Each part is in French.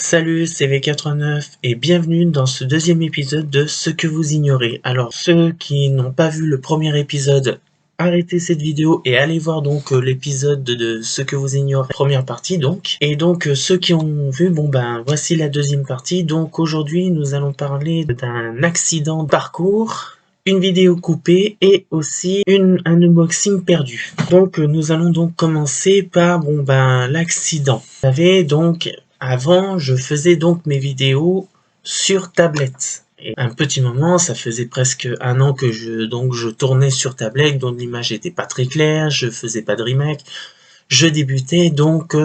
Salut, c'est V89 et bienvenue dans ce deuxième épisode de Ce que vous ignorez. Alors, ceux qui n'ont pas vu le premier épisode, arrêtez cette vidéo et allez voir donc l'épisode de Ce que vous ignorez, première partie donc. Et donc, ceux qui ont vu, voici la deuxième partie. Donc, aujourd'hui, nous allons parler d'un accident de parcours, une vidéo coupée et aussi un unboxing perdu. Donc, nous allons donc commencer par, l'accident. J'avais donc... Avant, je faisais donc mes vidéos sur tablette. Et un petit moment, ça faisait presque un an que je tournais sur tablette, dont l'image était pas très claire, je faisais pas de remake. Je débutais, donc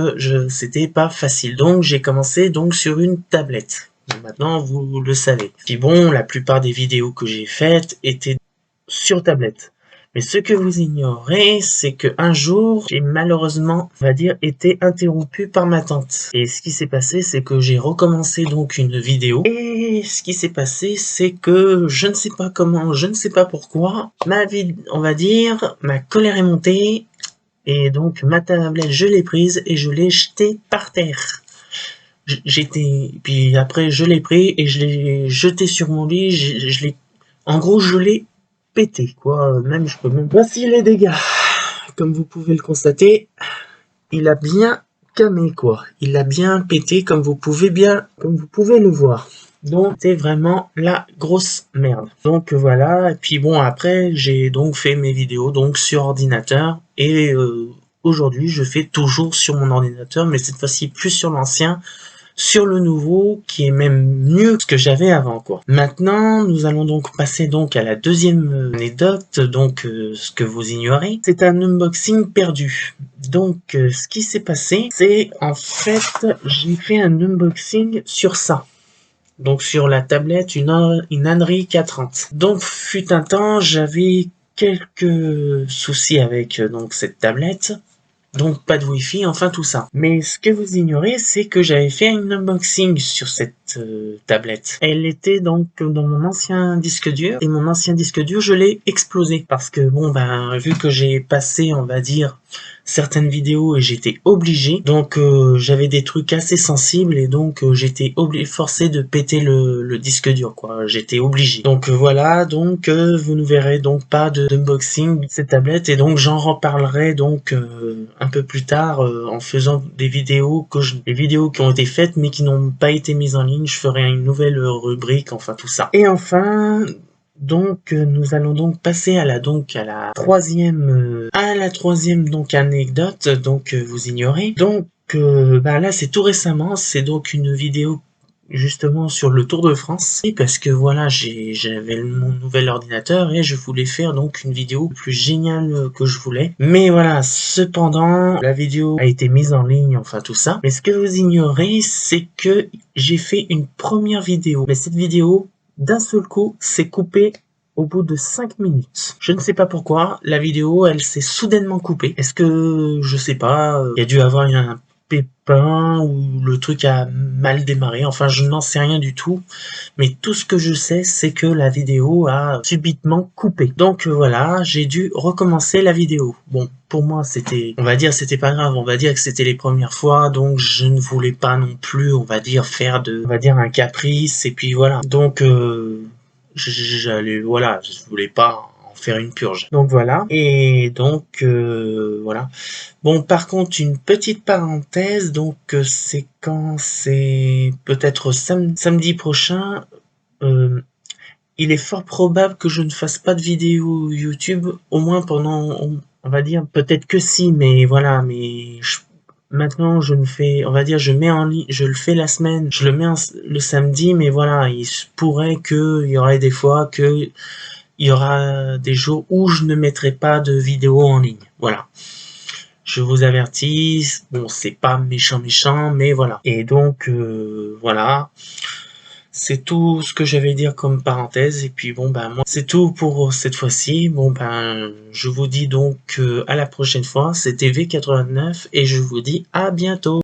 c'était pas facile. Donc j'ai commencé donc sur une tablette. Maintenant, vous le savez. Puis bon, la plupart des vidéos que j'ai faites étaient sur tablette. Mais ce que vous ignorez, c'est que un jour, j'ai malheureusement, on va dire, été interrompu par ma tante. Et ce qui s'est passé, c'est que j'ai recommencé donc une vidéo. Et ce qui s'est passé, c'est que je ne sais pas comment, je ne sais pas pourquoi, on va dire, ma colère est montée. Et donc, ma tablette, je l'ai prise et je l'ai jetée par terre. Puis après, je l'ai pris et je l'ai jeté sur mon lit. En gros, je l'ai pété, quoi. Même, je peux même... Voici les dégâts. Comme vous pouvez le constater, il a bien camé, quoi. Il a bien pété, comme vous pouvez le voir. Donc, c'est vraiment la grosse merde. Donc, voilà. Et puis bon, après, j'ai donc fait mes vidéos donc sur ordinateur. Et aujourd'hui, je fais toujours sur mon ordinateur, mais cette fois-ci plus sur l'ancien, sur le nouveau, qui est même mieux que ce que j'avais avant, quoi. Maintenant, nous allons donc passer donc à la deuxième anecdote, donc ce que vous ignorez, c'est un unboxing perdu. Donc, ce qui s'est passé, c'est en fait, j'ai fait un unboxing sur ça. Donc sur la tablette, une Henry K30. Donc fut un temps, j'avais quelques soucis avec donc cette tablette. Donc pas de wifi, enfin tout ça. Mais ce que vous ignorez, c'est que j'avais fait un unboxing sur cette tablette. Elle était donc dans mon ancien disque dur, et mon ancien disque dur, je l'ai explosé. Parce que vu que j'ai passé, on va dire, certaines vidéos et j'étais obligé, donc j'avais des trucs assez sensibles et donc j'étais forcé de péter le disque dur, quoi. J'étais obligé. Donc voilà, donc vous ne verrez donc pas d'unboxing de cette tablette et donc j'en reparlerai donc un peu plus tard en faisant des vidéos qui ont été faites mais qui n'ont pas été mises en ligne. Je ferai une nouvelle rubrique, enfin tout ça. Et enfin, donc nous allons donc passer à la troisième donc anecdote, donc vous ignorez. Donc là c'est tout récemment, c'est donc une vidéo justement sur le Tour de France, parce que voilà, j'avais mon nouvel ordinateur et je voulais faire donc une vidéo plus géniale que je voulais. Mais voilà, cependant, la vidéo a été mise en ligne, enfin tout ça. Mais ce que vous ignorez, c'est que j'ai fait une première vidéo. Mais cette vidéo, d'un seul coup, s'est coupée au bout de 5 minutes. Je ne sais pas pourquoi, la vidéo, elle s'est soudainement coupée. Est-ce que, je sais pas, il y a dû avoir un pépin ou le truc a mal démarré, enfin je n'en sais rien du tout, mais tout ce que je sais c'est que la vidéo a subitement coupé. Donc voilà, j'ai dû recommencer la vidéo. Bon, pour moi c'était, on va dire c'était pas grave, on va dire que c'était les premières fois, donc je ne voulais pas non plus, on va dire faire un caprice et puis voilà. Donc voilà, je voulais pas en faire une purge. Donc voilà, et donc voilà. Bon, par contre, une petite parenthèse, donc c'est quand c'est peut-être samedi prochain, il est fort probable que je ne fasse pas de vidéo YouTube, au moins pendant, on va dire, peut-être que si, mais voilà, maintenant je ne fais, on va dire, je mets en ligne, je le fais la semaine, je le mets le samedi, mais voilà, il se pourrait que il y aurait des fois que il y aura des jours où je ne mettrai pas de vidéo en ligne, voilà. Je vous avertis, bon, c'est pas méchant, mais voilà. Et donc, voilà. C'est tout ce que j'avais à dire comme parenthèse. Et puis, moi, c'est tout pour cette fois-ci. Bon, je vous dis donc à la prochaine fois. C'était V89 et je vous dis à bientôt.